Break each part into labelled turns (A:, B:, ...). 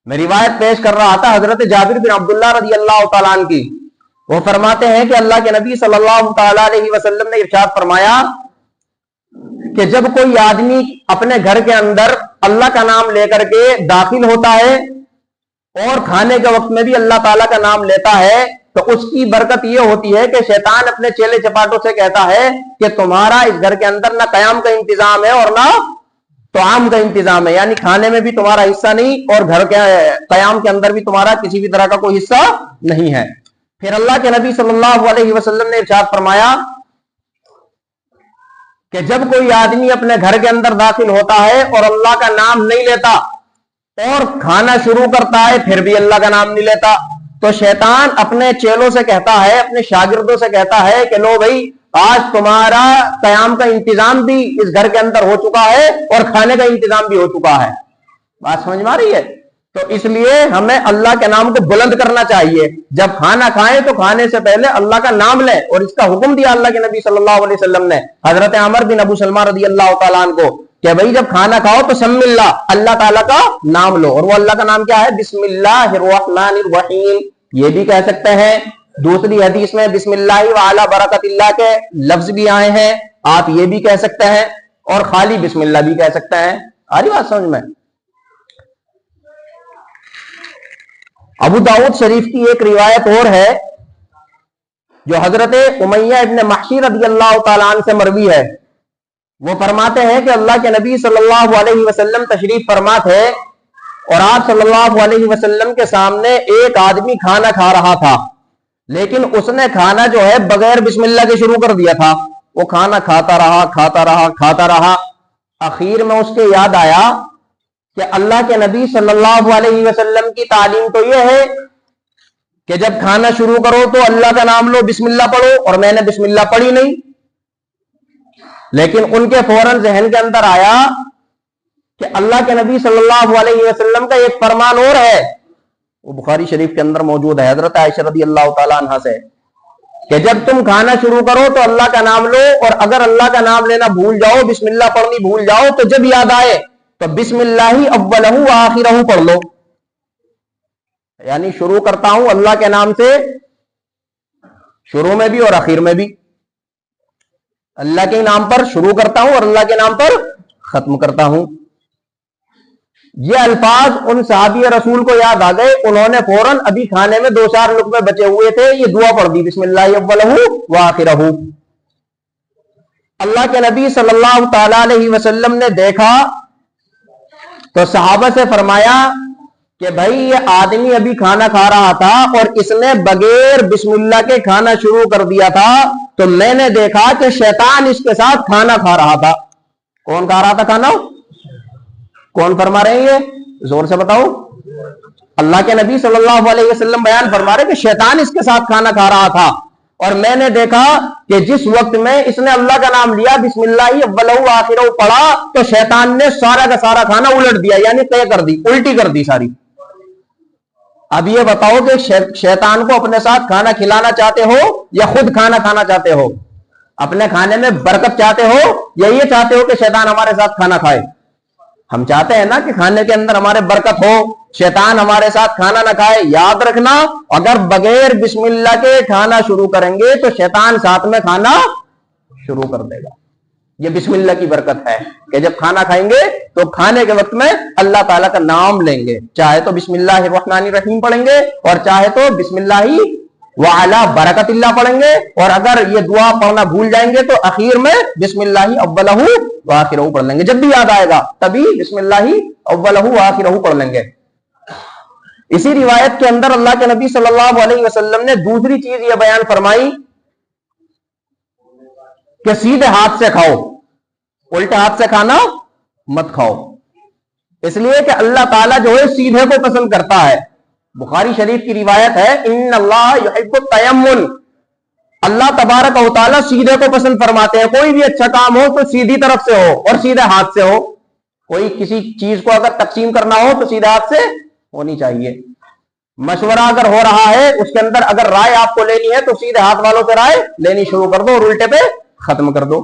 A: میں روایت پیش کر رہا تھا حضرت جابر بن عبداللہ رضی اللہ تعالیٰ عنہ کی. وہ فرماتے ہیں کہ اللہ کے نبی صلی اللہ تعالیٰ علیہ وسلم نے ارشاد فرمایا کہ جب کوئی آدمی اپنے گھر کے اندر اللہ کا نام لے کر کے داخل ہوتا ہے اور کھانے کے وقت میں بھی اللہ تعالیٰ کا نام لیتا ہے تو اس کی برکت یہ ہوتی ہے کہ شیطان اپنے چیلے چپاٹوں سے کہتا ہے کہ تمہارا اس گھر کے اندر نہ قیام کا انتظام ہے اور نہ طعام کا انتظام ہے، یعنی کھانے میں بھی تمہارا حصہ نہیں اور گھر کے قیام کے اندر بھی تمہارا کسی بھی طرح کا کوئی حصہ نہیں ہے. پھر اللہ کے نبی صلی اللہ علیہ وسلم نے ارشاد فرمایا کہ جب کوئی آدمی اپنے گھر کے اندر داخل ہوتا ہے اور اللہ کا نام نہیں لیتا اور کھانا شروع کرتا ہے پھر بھی اللہ کا نام نہیں لیتا تو شیطان اپنے چیلوں سے کہتا ہے، اپنے شاگردوں سے کہتا ہے کہ لو بھائی آج تمہارا قیام کا انتظام بھی اس گھر کے اندر ہو چکا ہے اور کھانے کا انتظام بھی ہو چکا ہے. بات سمجھ میں آ رہی ہے؟ تو اس لیے ہمیں اللہ کے نام کو بلند کرنا چاہیے. جب کھانا کھائیں تو کھانے سے پہلے اللہ کا نام لیں، اور اس کا حکم دیا اللہ کے نبی صلی اللہ علیہ وسلم نے حضرت عمر بن ابو سلمہ رضی اللہ تعالیٰ عنہ کو کہ بھائی جب کھانا کھاؤ تو سم اللہ، اللہ تعالیٰ کا نام لو. اور وہ اللہ کا نام کیا ہے؟ بسم اللہ الرحمن الرحیم. یہ بھی کہہ سکتے ہیں. دوسری حدیث میں بسم اللہ وعلی برکت اللہ کے لفظ بھی آئے ہیں، آپ یہ بھی کہہ سکتے ہیں اور خالی بسم اللہ بھی کہہ سکتے ہیں. آ رہی بات سمجھ میں؟ ابو داؤد شریف کی ایک روایت اور ہے جو حضرت امیہ ابن محشی رضی اللہ تعالیٰ عنہ سے مروی ہے. وہ فرماتے ہیں کہ اللہ کے نبی صلی اللہ علیہ وسلم تشریف فرما تھے اور آپ صلی اللہ علیہ وسلم کے سامنے ایک آدمی کھانا کھا رہا تھا، لیکن اس نے کھانا جو ہے بغیر بسم اللہ کے شروع کر دیا تھا. وہ کھانا کھاتا رہا. اخیر میں اس کے یاد آیا کہ اللہ کے نبی صلی اللہ علیہ وسلم کی تعلیم تو یہ ہے کہ جب کھانا شروع کرو تو اللہ کا نام لو، بسم اللہ پڑھو، اور میں نے بسم اللہ پڑھی نہیں. لیکن ان کے فوراً ذہن کے اندر آیا کہ اللہ کے نبی صلی اللہ علیہ وسلم کا ایک فرمان اور ہے، وہ بخاری شریف کے اندر موجود ہے حضرت عائشہ رضی اللہ تعالیٰ عنہ سے، کہ جب تم کھانا شروع کرو تو اللہ کا نام لو، اور اگر اللہ کا نام لینا بھول جاؤ، بسم اللہ پڑھنی بھول جاؤ، تو جب یاد آئے تو بسم اللہ اولہ و آخرہ پڑھ لو. یعنی شروع کرتا ہوں اللہ کے نام سے، شروع میں بھی اور آخر میں بھی اللہ کے نام پر شروع کرتا ہوں اور اللہ کے نام پر ختم کرتا ہوں. یہ الفاظ ان صحابی رسول کو یاد آ گئے. انہوں نے فوراً ابھی کھانے میں 2-4 لقمے بچے ہوئے تھے، یہ دعا پڑھ دی، بسم اللہ اولہ و آخرہ. اللہ کے نبی صلی اللہ تعالی علیہ وسلم نے دیکھا تو صحابہ سے فرمایا کہ بھائی یہ آدمی ابھی کھانا کھا رہا تھا اور اس نے بغیر بسم اللہ کے کھانا شروع کر دیا تھا، تو میں نے دیکھا کہ شیطان اس کے ساتھ کھانا کھا رہا تھا. کون کھا رہا تھا کھانا؟ کون فرما رہے ہیں؟ یہ زور سے بتاؤ. اللہ کے نبی صلی اللہ علیہ وسلم بیان فرما رہے کہ شیطان اس کے ساتھ کھانا کھا رہا تھا، اور میں نے دیکھا کہ جس وقت میں اس نے اللہ کا نام لیا، بسم اللہ اولہ و آخرہ پڑھا، تو شیطان نے سارا کا سارا کھانا الٹ دیا، یعنی طے کر دی، الٹی کر دی ساری. اب یہ بتاؤ کہ شیطان کو اپنے ساتھ کھانا کھلانا چاہتے ہو یا خود کھانا کھانا چاہتے ہو؟ اپنے کھانے میں برکت چاہتے ہو یا یہ چاہتے ہو کہ شیطان ہمارے ساتھ کھانا کھائے؟ ہم چاہتے ہیں نا کہ کھانے کے اندر ہمارے برکت ہو، شیطان ہمارے ساتھ کھانا نہ کھائے. یاد رکھنا اگر بغیر بسم اللہ کے کھانا شروع کریں گے تو شیطان ساتھ میں کھانا شروع کر دے گا. یہ بسم اللہ کی برکت ہے کہ جب کھانا کھائیں گے تو کھانے کے وقت میں اللہ تعالیٰ کا نام لیں گے، چاہے تو بسم اللہ الرحمن الرحیم پڑھیں گے اور چاہے تو بسم اللہ وعلی برکت اللہ پڑھیں گے. اور اگر یہ دعا پڑھنا بھول جائیں گے تو اخیر میں بسم اللہ اولہ و آخرہ پڑھ لیں گے. جب بھی یاد آئے گا تبھی بسم اللہ اولہ و آخرہ پڑھ لیں گے. اسی روایت کے اندر اللہ کے نبی صلی اللہ علیہ وسلم نے دوسری چیز یہ بیان فرمائی کہ سیدھے ہاتھ سے کھاؤ، الٹے ہاتھ سے کھانا مت کھاؤ، اس لیے کہ اللہ تعالیٰ جو ہے سیدھے کو پسند کرتا ہے. بخاری شریف کی روایت ہے ان اللہ یحب التیمن، اللہ تبارک و تعالیٰ سیدھے کو پسند فرماتے ہیں. کوئی بھی اچھا کام ہو تو سیدھی طرف سے ہو اور سیدھے ہاتھ سے ہو. کوئی کسی چیز کو اگر تقسیم کرنا ہو تو سیدھے ہاتھ سے ہونی چاہیے. مشورہ اگر ہو رہا ہے اس کے اندر اگر رائے آپ کو لینی ہے تو سیدھے ہاتھ والوں سے رائے لینی شروع کر دو اور الٹے پہ ختم کر دو.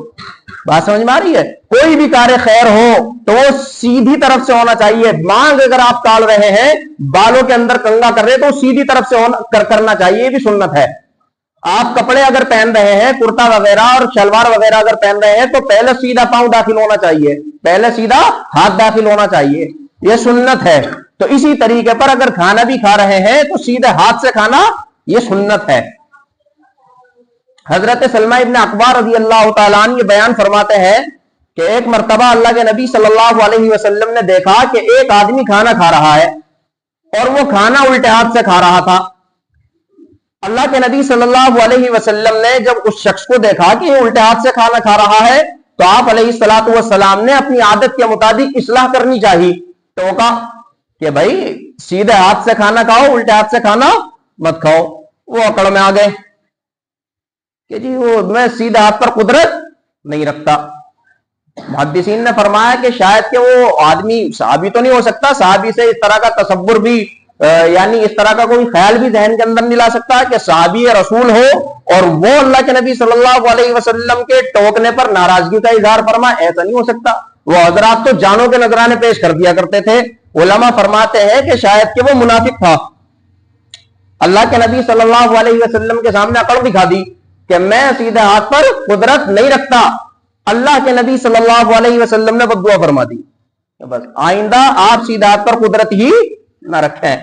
A: بات سمجھ میں آ رہی ہے؟ کوئی بھی کار خیر ہو تو وہ سیدھی طرف سے ہونا چاہیے. مانگ اگر آپ ٹال رہے ہیں, بالوں کے اندر کنگا کر رہے تو سیدھی طرف سے کرنا چاہیے, یہ بھی سنت ہے. آپ کپڑے اگر پہن رہے ہیں, کرتا وغیرہ اور شلوار وغیرہ اگر پہن رہے ہیں تو پہلے سیدھا پاؤں داخل ہونا چاہیے, پہلے سیدھا ہاتھ داخل ہونا چاہیے, یہ سنت ہے. تو اسی طریقے پر اگر کھانا بھی کھا رہے ہیں تو سیدھے ہاتھ سے کھانا, یہ سنت ہے. حضرت سلمہ ابن اکبر رضی اللہ تعالیٰ عنہ یہ بیان فرماتے ہیں کہ ایک مرتبہ اللہ کے نبی صلی اللہ علیہ وسلم نے دیکھا کہ ایک آدمی کھانا کھا رہا ہے اور وہ کھانا الٹے ہاتھ سے کھا رہا تھا. اللہ کے نبی صلی اللہ علیہ وسلم نے جب اس شخص کو دیکھا کہ یہ الٹے ہاتھ سے کھانا کھا رہا ہے تو آپ علیہ الصلوۃ والسلام نے اپنی عادت کے مطابق اصلاح کرنی چاہیے. تو کہا کہ بھائی سیدھے ہاتھ سے کھانا کھاؤ, الٹے ہاتھ سے کھانا مت کھاؤ. وہ اکڑ میں آ گئے کہ جی وہ میں سیدھے ہاتھ پر قدرت نہیں رکھتا. محدثین نے فرمایا کہ شاید کہ وہ آدمی صحابی تو نہیں ہو سکتا, صحابی سے اس طرح کا تصور بھی یعنی اس طرح کا کوئی خیال بھی ذہن کے اندر نہیں لا سکتا کہ صحابی رسول ہو اور وہ اللہ کے نبی صلی اللہ علیہ وسلم کے ٹوکنے پر ناراضگی کا اظہار فرمائے, ایسا نہیں ہو سکتا. وہ حضرات تو جانوں کے نذرانے پیش کر دیا کرتے تھے. علماء فرماتے ہیں کہ شاید کہ وہ منافق تھا, اللہ کے نبی صلی اللہ علیہ وسلم کے سامنے اکڑ دکھا دی کہ میں سیدھے ہاتھ پر قدرت نہیں رکھتا. اللہ کے نبی صلی اللہ علیہ وسلم نے بد دعا فرما دی, بس آئندہ آپ سیدھے ہاتھ پر قدرت ہی نہ رکھیں.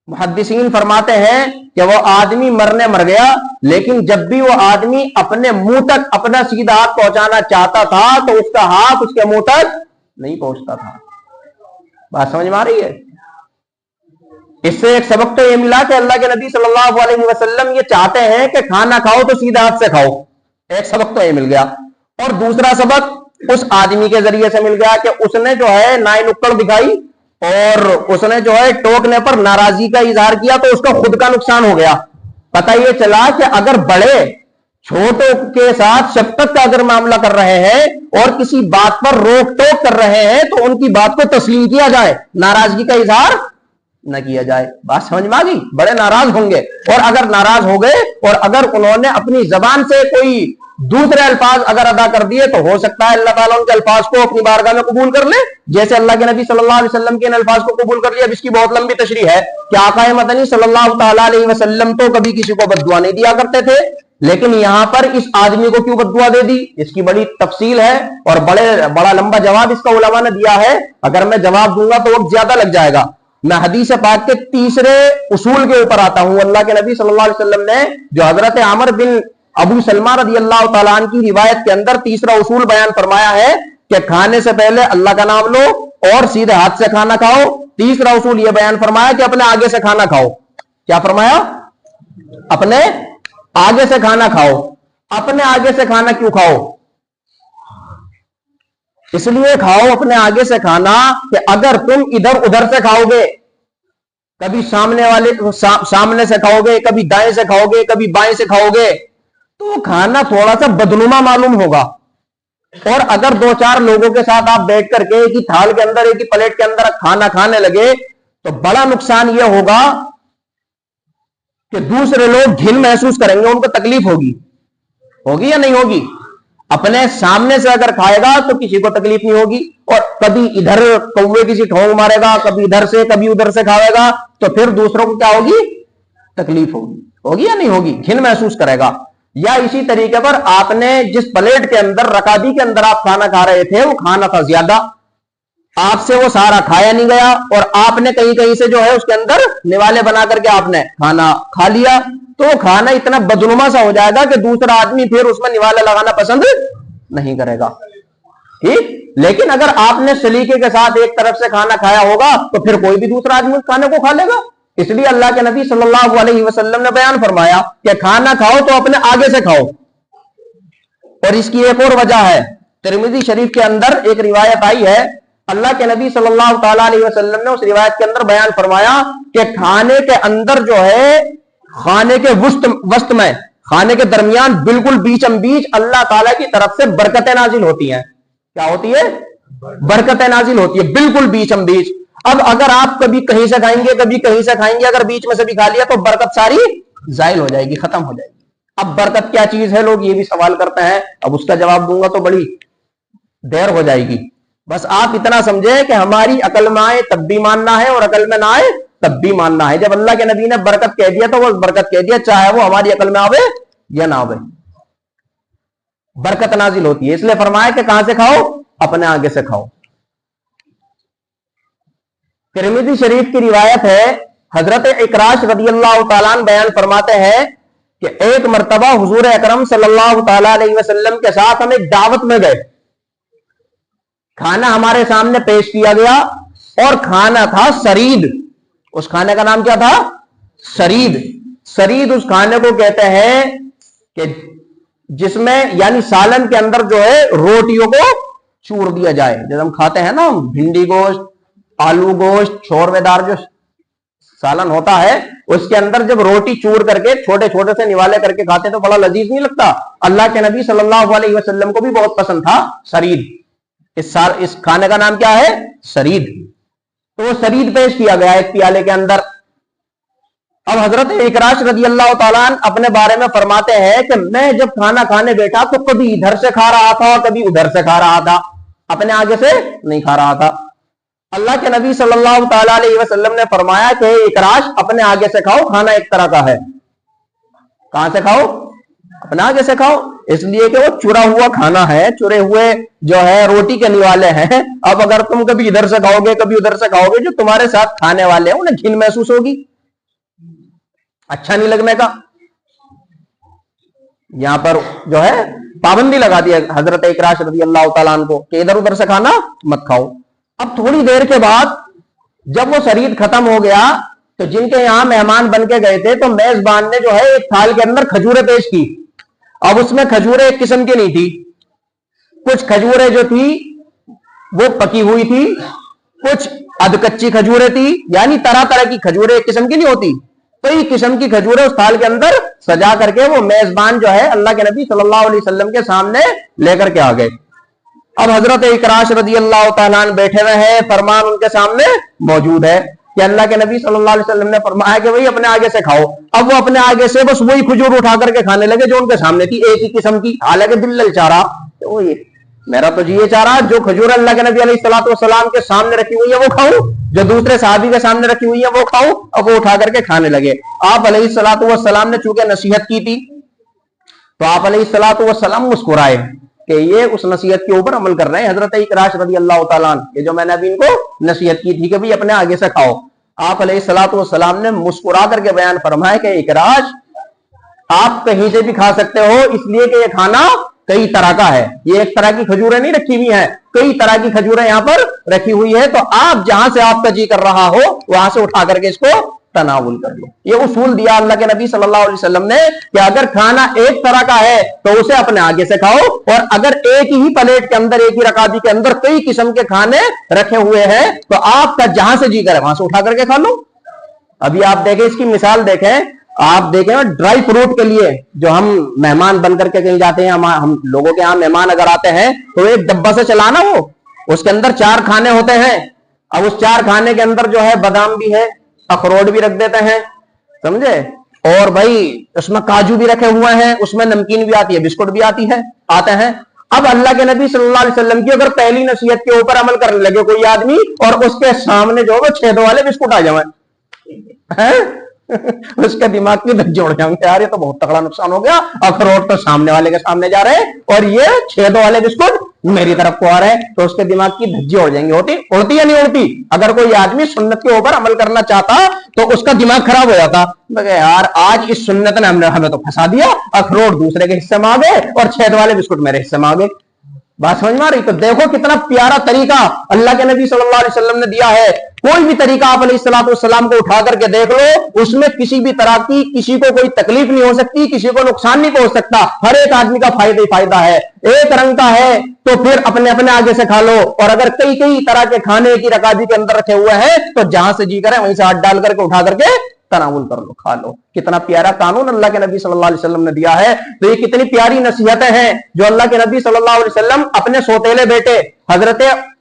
A: محدثین فرماتے ہیں کہ وہ آدمی مرنے مر گیا, لیکن جب بھی وہ آدمی اپنے منہ تک اپنا سیدھا ہاتھ پہنچانا چاہتا تھا تو اس کا ہاتھ اس کے منہ تک نہیں پہنچتا تھا. بات سمجھ میں آ رہی ہے؟ اس سے ایک سبق تو یہ ملا کہ اللہ کے نبی صلی اللہ علیہ وسلم یہ چاہتے ہیں کہ کھانا کھاؤ تو سیدھا ہاتھ سے کھاؤ. ایک سبق تو یہ مل گیا. اور دوسرا سبق اس آدمی کے ذریعے سے مل گیا کہ اس نے جو ہے نائن نکڑ دکھائی اور اس نے جو ہے ٹوکنے پر ناراضگی کا اظہار کیا تو اس کا خود کا نقصان ہو گیا. پتہ یہ چلا کہ اگر بڑے چھوٹوں کے ساتھ شفقت کا اگر معاملہ کر رہے ہیں اور کسی بات پر روک ٹوک کر رہے ہیں تو ان کی بات کو تسلیم کیا جائے, ناراضگی کا اظہار نہ کیا جائے. بات سمجھ میں آ گئی؟ بڑے ناراض ہوں گے, اور اگر ناراض ہو گئے اور اگر انہوں نے اپنی زبان سے کوئی دوسرے الفاظ اگر ادا کر دیے تو ہو سکتا ہے اللہ تعالیٰ ان کے الفاظ کو اپنی بارگاہ میں قبول کر لے, جیسے اللہ کے نبی صلی اللہ علیہ وسلم کے ان الفاظ کو قبول کر لیا. اب اس کی بہت لمبی تشریح ہے کہ آقا مدنی صلی اللہ تعالیٰ علیہ وسلم تو کبھی کسی کو بد دعا نہیں دیا کرتے تھے, لیکن یہاں پر اس آدمی کو کیوں بد دعا دے دی, اس کی بڑی تفصیل ہے اور بڑا لمبا جواب اس کا علماء نے دیا ہے. اگر میں جواب دوں گا تو وقت زیادہ لگ جائے گا. میں حدیث پاک کے تیسرے اصول کے اوپر آتا ہوں. اللہ کے نبی صلی اللہ علیہ وسلم نے جو حضرت عامر بن ابو سلمہ رضی اللہ تعالیٰ عنہ کی روایت کے اندر تیسرا اصول بیان فرمایا ہے کہ کھانے سے پہلے اللہ کا نام لو اور سیدھے ہاتھ سے کھانا کھاؤ. تیسرا اصول یہ بیان فرمایا کہ اپنے آگے سے کھانا کھاؤ. کیا فرمایا؟ اپنے آگے سے کھانا کھاؤ. اپنے آگے سے کھانا کیوں کھاؤ؟ اس لیے کھاؤ اپنے آگے سے کھانا کہ اگر تم ادھر ادھر سے کھاؤ گے, کبھی سامنے سے کھاؤ گے, کبھی دائیں سے کھاؤ گے, کبھی بائیں سے کھاؤ گے, تو وہ کھانا تھوڑا سا بدنما معلوم ہوگا. اور اگر دو چار لوگوں کے ساتھ آپ بیٹھ کر کے ایک ہی تھال کے اندر ایک ہی پلیٹ کے اندر کھانا کھانے لگے تو بڑا نقصان یہ ہوگا کہ دوسرے لوگ گھن محسوس کریں گے, ان کو تکلیف ہوگی یا نہیں ہوگی؟ اپنے سامنے سے اگر کھائے گا تو کسی کو تکلیف نہیں ہوگی, اور کبھی ادھر کوے کسی ٹھونگ مارے گا, کبھی ادھر سے کبھی ادھر سے کھاوے گا تو پھر دوسروں کو کیا ہوگی؟ تکلیف ہوگی یا نہیں ہوگی؟ گھن محسوس کرے گا. یا اسی طریقے پر آپ نے جس پلیٹ کے اندر رکابی کے اندر آپ کھانا کھا رہے تھے وہ کھانا تھا زیادہ, آپ سے وہ سارا کھایا نہیں گیا اور آپ نے کہیں کہیں سے جو ہے اس کے اندر نوالے بنا کر کے آپ نے کھانا کھا لیا, تو کھانا اتنا بدنما سا ہو جائے گا کہ دوسرا آدمی پھر اس میں نوالے لگانا پسند نہیں کرے گا. ٹھیک, لیکن اگر آپ نے سلیقے کے ساتھ ایک طرف سے کھانا کھایا ہوگا تو پھر کوئی بھی دوسرا آدمی کھانے کو کھا لے گا. اس لیے اللہ کے نبی صلی اللہ علیہ وسلم نے بیان فرمایا کہ کھانا کھاؤ تو اپنے آگے سے کھاؤ. اور اس کی ایک اور وجہ ہے, ترمذی شریف کے اندر ایک روایت آئی ہے, اللہ کے نبی صلی اللہ تعالی علیہ وسلم نے اس روایت کے اندر بیان فرمایا کہ کھانے کے اندر جو ہے کھانے کے وسط میں, کھانے کے درمیان بالکل بیچم بیچ اللہ تعالیٰ کی طرف سے برکتیں نازل ہوتی ہیں. کیا ہوتی ہے؟ برکتیں نازل ہوتی ہے بالکل بیچم بیچ. اب اگر آپ کبھی کہیں سے کھائیں گے کبھی کہیں سے کھائیں گے, اگر بیچ میں سے بھی کھا لیا تو برکت ساری زائل ہو جائے گی, ختم ہو جائے گی. اب برکت کیا چیز ہے, لوگ یہ بھی سوال کرتے ہیں. اب اس کا جواب دوں گا تو بڑی دیر ہو جائے گی. بس آپ اتنا سمجھے کہ ہماری عقل میں آئے تب بھی ماننا ہے اور عقل میں نہ آئے تب بھی ماننا ہے. جب اللہ کے نبی نے برکت کہہ دیا تو وہ برکت کہہ دیا, چاہے وہ ہماری عقل میں آوے یا نہ آوے, برکت نازل ہوتی ہے. اس لیے فرمایا کہ کہاں سے کھاؤ, اپنے آگے سے کھاؤ. ترمذی شریف کی روایت ہے, حضرت اکراش رضی اللہ تعالیٰ عنہ بیان فرماتے ہیں کہ ایک مرتبہ حضور اکرم صلی اللہ تعالی علیہ وسلم کے ساتھ ہم ایک دعوت میں گئے. کھانا ہمارے سامنے پیش کیا گیا اور کھانا تھا سرید. اس کھانے کا نام کیا تھا؟ سرید. سرید اس کھانے کو کہتے ہیں کہ جس میں یعنی سالن کے اندر جو ہے روٹیوں کو چور دیا جائے. جب ہم کھاتے ہیں نا بھنڈی گوشت, آلو گوشت, چھورے دار جو سالن ہوتا ہے اس کے اندر جب روٹی چور کر کے چھوٹے چھوٹے سے نوالے کر کے کھاتے تو بڑا لذیذ نہیں لگتا. اللہ کے نبی صلی اللہ علیہ وسلم کو بھی بہت پسند تھا سرید. اس کھانے کا نام کیا ہے؟ سرید. تو وہ سرید پیش کیا گیا ایک پیالے کے اندر. اب حضرت اکراش رضی اللہ تعالیٰ عنہ اپنے بارے میں فرماتے ہیں کہ میں جب کھانا کھانے بیٹھا تو کبھی ادھر سے کھا رہا تھا اور کبھی ادھر سے کھا رہا تھا, اپنے آگے سے نہیں کھا رہا تھا. اللہ کے نبی صلی اللہ تعالی علیہ وسلم نے فرمایا کہ اکراش اپنے آگے سے کھاؤ, کھانا ایک طرح کا ہے. کہاں سے کھاؤ؟ اپنے آگے سے کھاؤ. اس لیے کہ وہ چورا ہوا کھانا ہے, چورے ہوئے جو ہے روٹی کے نوالے ہیں. اب اگر تم کبھی ادھر سے کھاؤ گے کبھی ادھر سے کھاؤ گے, جو تمہارے ساتھ کھانے والے ہیں انہیں گھن محسوس ہوگی, اچھا نہیں لگنے کا. یہاں پر جو ہے پابندی لگا دی حضرت اکراش رضی اللہ تعالیٰ عنہ کو کہ ادھر ادھر سے کھانا مت کھاؤ. اب تھوڑی دیر کے بعد جب وہ سرید ختم ہو گیا تو جن کے یہاں مہمان بن کے گئے تھے تو میزبان نے جو ہے ایک تھال کے اندر کھجوریں پیش کی. اب اس میں کھجوریں ایک قسم کی نہیں تھی, کچھ کھجوریں جو تھی وہ پکی ہوئی تھی, کچھ ادھ کچی کھجوریں تھی. یعنی طرح طرح کی کھجوریں ایک قسم کی نہیں ہوتی, کئی قسم کی کھجوریں اس تھال کے اندر سجا کر کے وہ میزبان جو ہے اللہ کے نبی صلی اللہ علیہ وسلم کے سامنے لے کر کے آ گئے. اب حضرت اکراش رضی اللہ تعالیٰ عنہ بیٹھے ہوئے ہیں, فرمان ان کے سامنے موجود ہے کہ اللہ کے نبی صلی اللہ علیہ وسلم نے فرمایا کہ وہی اپنے آگے سے کھاؤ. اب وہ اپنے آگے سے بس وہی کھجور اٹھا کر کے کھانے لگے جو ان کے سامنے تھی, ایک ہی قسم کی. حالانکہ دل للچا رہا, میرا تو جی یہ چاہ رہا جو کھجور اللہ کے نبی علیہ الصلوۃ والسلام کے سامنے رکھی ہوئی ہے وہ کھاؤں, جو دوسرے صحابی کے سامنے رکھی ہوئی ہے وہ کھاؤں. اب وہ اٹھا کر کے کھانے لگے. آپ علیہ الصلوۃ والسلام نے چونکہ نصیحت کی تھی تو آپ علیہ الصلوۃ والسلام مسکرائے کہ یہ اس نصیحت کے اوپر عمل کر رہے ہیں حضرت اکراش رضی اللہ تعالیٰ عنہ, یہ جو میں نے ابھی ان کو نصیحت کی تھی کہ بھی اپنے آگے سے کھاؤ. آپ علیہ الصلوۃ والسلام نے مسکرا کر کے بیان فرمایا کہ اکراش آپ کہیں سے بھی کھا سکتے ہو, اس لیے کہ یہ کھانا کئی طرح کا ہے. یہ ایک طرح کی کھجوریں نہیں رکھی ہوئی ہیں, کئی طرح کی کھجوریں یہاں پر رکھی ہوئی ہے. تو آپ جہاں سے آپ کا جی کر رہا ہو وہاں سے اٹھا کر کے اس کو تناول کر لو. یہ اصول دیا اللہ کے نبی صلی اللہ علیہ وسلم نے کہ اگر کھانا ایک طرح کا ہے تو اسے اپنے آگے سے کھاؤ, اور اگر ایک ہی پلیٹ کے اندر ایک ہی رکابی کے اندر کئی قسم کے کھانے رکھے ہوئے ہیں تو آپ کا جہاں سے جی کرے وہاں سے اٹھا کر کے کھا لو. ابھی آپ دیکھیں اس کی مثال دیکھیں, آپ دیکھیں ڈرائی فروٹ کے لیے جو ہم مہمان بن کر کے کہیں جاتے ہیں, ہم لوگوں کے یہاں مہمان اگر آتے ہیں تو ایک ڈبہ سے چلانا, وہ اس کے اندر 4 کھانے ہوتے ہیں. اب اس 4 کھانے کے اندر جو ہے بادام بھی ہے, اخروٹ بھی رکھ دیتے ہیں, سمجھے, اور بھائی اس میں کاجو بھی رکھے ہوئے ہیں, اس میں نمکین بھی آتی ہے, بسکٹ بھی آتے ہیں. اب اللہ کے نبی صلی اللہ علیہ وسلم کی اگر پہلی نصیحت کے اوپر عمل کرنے لگے کوئی آدمی اور اس کے سامنے جو ہے چھیدوں والے بسکٹ آ جائیں, اس کے دماغ کی دھجے اڑ جائیں گے, یار یہ تو بہت تگڑا نقصان ہو گیا. اخروٹ تو سامنے والے کے سامنے جا رہے ہیں اور یہ چھیدوں والے بسکٹ میری طرف کو آ رہے ہیں, تو اس کے دماغ کی دھجے اڑ جائیں گے. اڑتی یا نہیں اڑتی؟ اگر کوئی آدمی سنت کے اوپر عمل کرنا چاہتا تو اس کا دماغ خراب ہو جاتا, یار آج اس سنت نے ہمیں تو پھنسا دیا, اخروٹ دوسرے کے حصے میں آ گئے اور چھید والے بسکٹ میرے حصے میں آ گئے. بات سمجھ میں آ رہی؟ تو دیکھو کتنا پیارا طریقہ اللہ کے نبی صلی اللہ علیہ وسلم نے دیا ہے. کوئی بھی طریقہ آپ علیہ الصلوۃ والسلام کو اٹھا کر کے دیکھ لو, اس میں کسی بھی طرح کی کسی کو کوئی تکلیف نہیں ہو سکتی, کسی کو نقصان نہیں پہنچ سکتا. ہر ایک آدمی کا فائدہ ہی فائدہ ہے. ایک رنگ کا ہے تو پھر اپنے آگے سے کھا لو, اور اگر کئی طرح کے کھانے کی رکابی کے اندر رکھے ہوئے ہیں تو جہاں سے جی کرے وہیں سے ہاتھ ڈال کر کے اٹھا کر کے تناول کر لو, کھا لو. کتنا پیارا قانون اللہ کے نبی صلی اللہ علیہ وسلم نے دیا ہے. تو یہ کتنی پیاری نصیحتیں ہیں جو اللہ کے نبی صلی اللہ علیہ وسلم اپنے سوتیلے بیٹے حضرت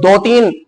A: 2-3